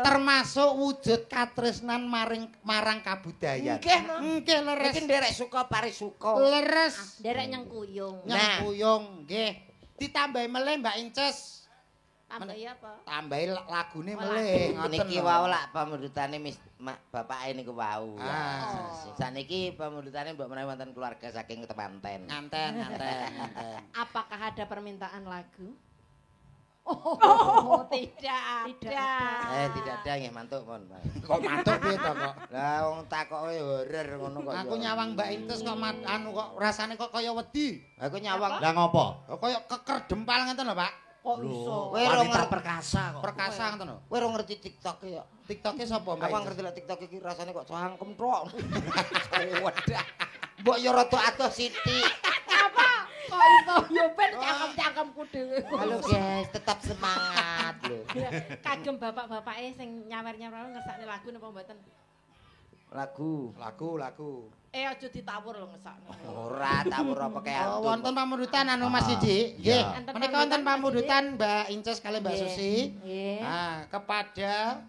termasuk wujud katresnan marang kabudayan. Nggih leres. Iki nderek suka parisuka. Leres. Nderek nyengkuyung. Nyengkuyung nggih. Ditambahi melih Mbak Inces. Tambahi apa? Tambahi lagune melih. Niki wau lak pamundutane bapake niku wau. Ah. Saniki pamundutane mbok menawi wonten keluarga saking temanten. Nganten. Apakah ada permintaan lagu? Oh, tidak ada. Tidak ada nggih mantuk pun. Kok mantuk piye to kok? Lah wong takoke horor ngono kok. Aku nyawang Mbak Intes kok kok rasane kok kaya wedi. Aku nyawang. Lah ngopo? Kok kaya keker dempal ngeten lho, Pak. Kok iso? Kowe Wanita perkasa kok. Perkasa ngeten lho. Kowe ora ngerti TikTok ya. TikToke sapa Mbak? Aku ngerti lek TikTok iki rasane kok cangkem tok. Wedah. Mbok yo rada adoh sithik. Apa? Kok iso yo ben cangkem-cangkemku dhewe. Halo guys, tetap semangat lho. Kagem bapak-bapake sing nyawer-nyawer ngersakne lagu napa mboten? Lagu. Aja ditawur lho ngesakne. Ora tawur apa kaya Oh, wonten pamundutan anu Mas Didi. Nggih. Menika wonten pamundutan Mbak Inces kali Mbak Susi. Nggih. Ah, kepada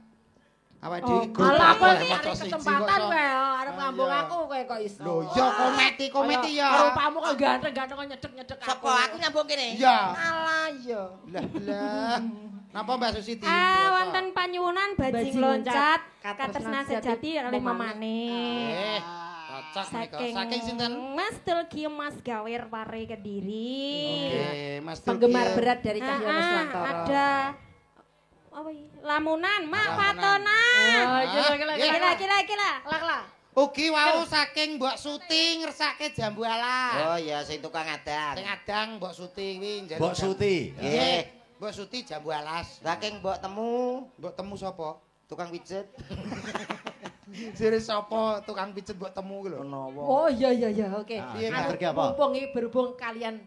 awak dhewe Alah apa sih ada kesempatan wae arep ngambung aku kowe kok iso. Lho, ya kometi ya. Rupamu kok ganteng-ganteng kok nyedek-nyedek aku. Sapa aku nyambung kene? Iya. Alah iya. Lah. Napa Mbak Susi di? Wonten panyuwunan bajing loncat Katresnan katresnan sejati oleh mamane. Eh, cocok nika. Saking sinten? Mas Tulki Mas Gawer Pare Kediri. Oke, Mas Tulki. Penggemar berat dari Cahyono Swantoro. Ada apa iki? Lamunan, Mak Lamunan. Patona. Oh, Kila. Lah. Ugi wau saking Mbok Suti ngersake jambu alas. Oh iya sing tukang adang. Sing adang Mbok Suti kuwi Mbok Suti. Nggih. Mbok Suti jambu alas. Saking mbok temu Mbok temu sapa? tukang pijet. Jere sapa tukang pijet mbok temu ku lho. Menawa. Oh iya oke. Piye, Kak? Pergi apa? Mumpung iki berhubung kalian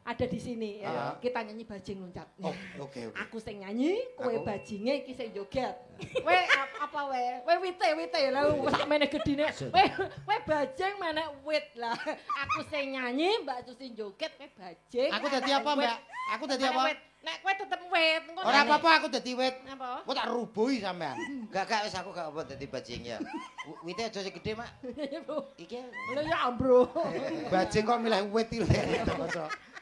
ada di sini Ah. kita nyanyi bajing loncat. Oh, oke. Aku sing nyanyi, kowe Aku. bajinge iki sing joget. Kowe apa wae? Kowe wite lha sakmene gedine. Kowe bajing menek wit lah. Aku sing nyanyi, Mbak Susi joget, kowe bajing. Aku dadi apa, Mbak? Aku dadi apa? Nek kowe tetep wit. Engko Ora nyanyi. apa-apa aku dadi wit. Apa? Kok tak rubuhi sampean. Gak wis aku gak apa dadi bajing ya. Wite aja sing gedhe, Mak. Iki Lha ya ambro. Bajing kok milih wit iki lho.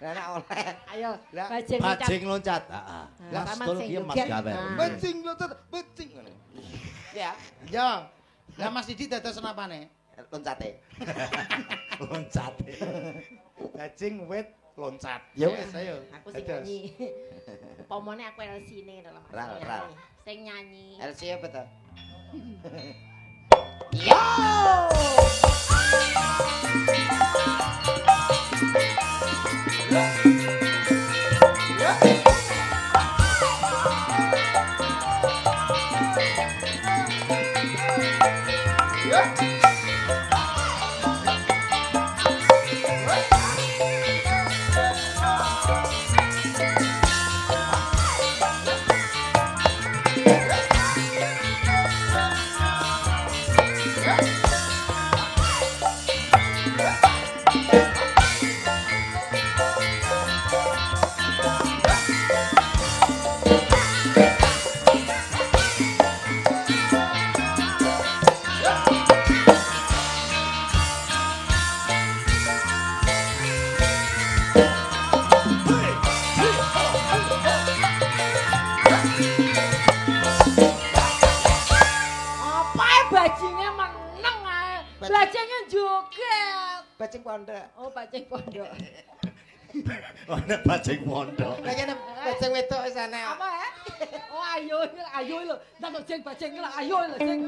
lah nek oleh. Ayo, Lah, bajing loncat. Bajing loncat. Heeh. Lah, Mas sama Tulki sing Mas joget. Gawer. Nah. Bajing loncat, bajing. Ya, Ya. Lah Mas Didi dados napane? loncate. Loncat. Bajing wit loncat. Ya Wes ayo. Aku sing Dados. nyanyi. Upamane aku LC-ne dalam Ral. Sing nyanyi. LC apa to? Bajinge meneng ae. Bajinge joget. Bajing pondok. Oh, bajing pondok. Ana bajing pondok. Lah kene bajing wedok wis ana. Apa ya? Oh, ayo lho. Nang bajing lah, ayo lho, Jeng.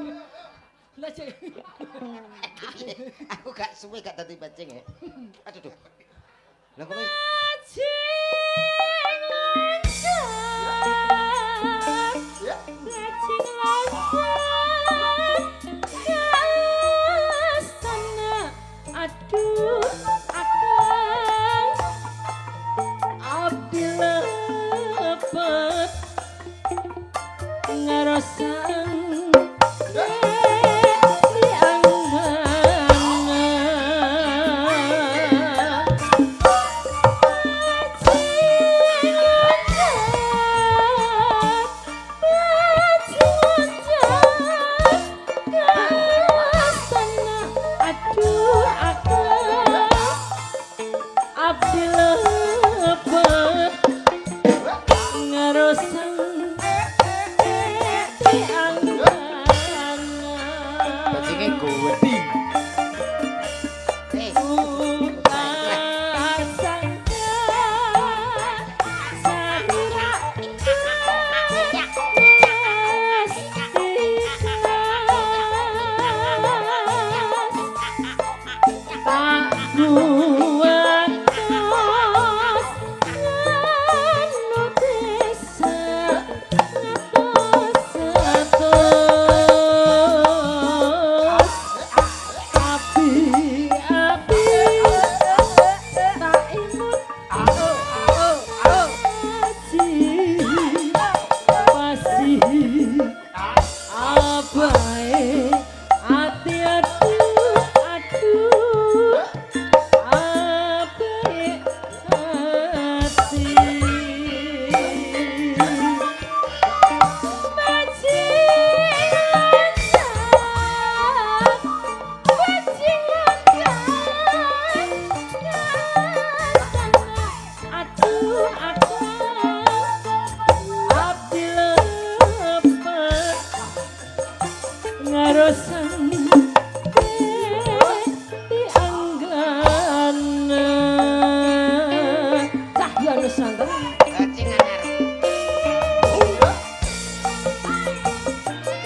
Lah, Jeng. Aku gak suwe gak dadi bajing ya. Aduh. Lah kowe Bajing loncat. Bajing loncat. Kasana. Aduh, akan abdi lepet ngerosang di angan.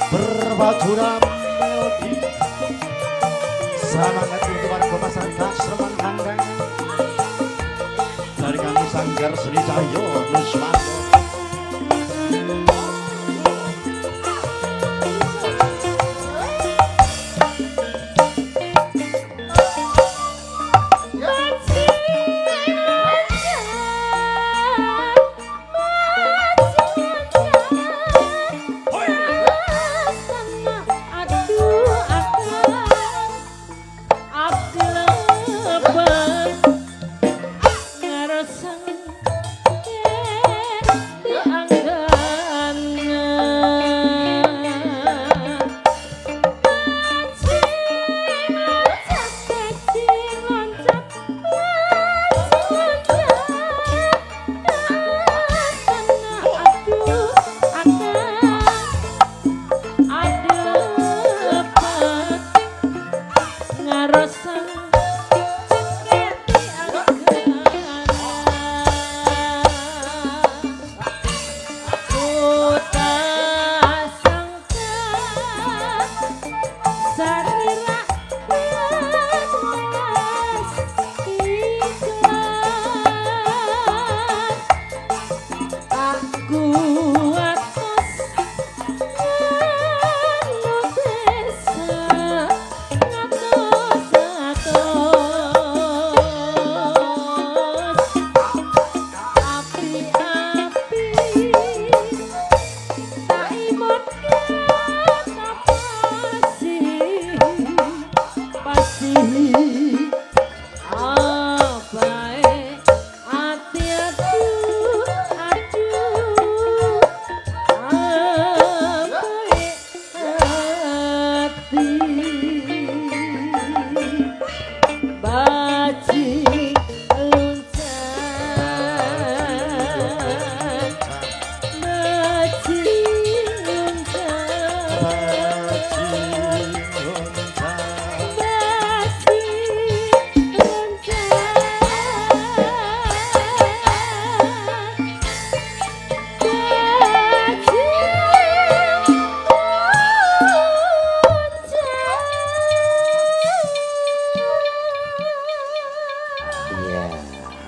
berbajuran melodi semangat untuk warga masyarakat Sleman Kandang dari kami Sanggar Seni Cahyo Nuswanto.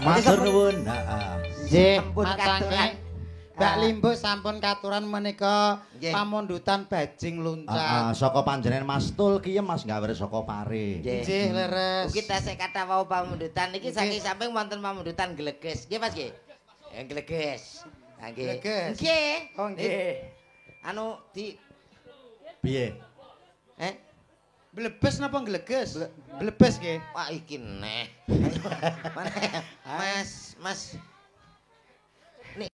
Matur nuwun. Nggih, Sampun katuran. Mbak Limbo sampun katuran menika pamundutan bajing luncak. Saka panjenengan Mas Tul ki Mas gawe saka pare. Nggih, leres. Ugi tasih kata wau pamundutan iki saking samping wonten pamundutan gleges. Nggih Mas nggih. Gleges. Nggih. Gleges. Nggih. Oh nggih. Anu di Piye? Blebes napa gleges? Blebes nggih. Wah iki neh. Mas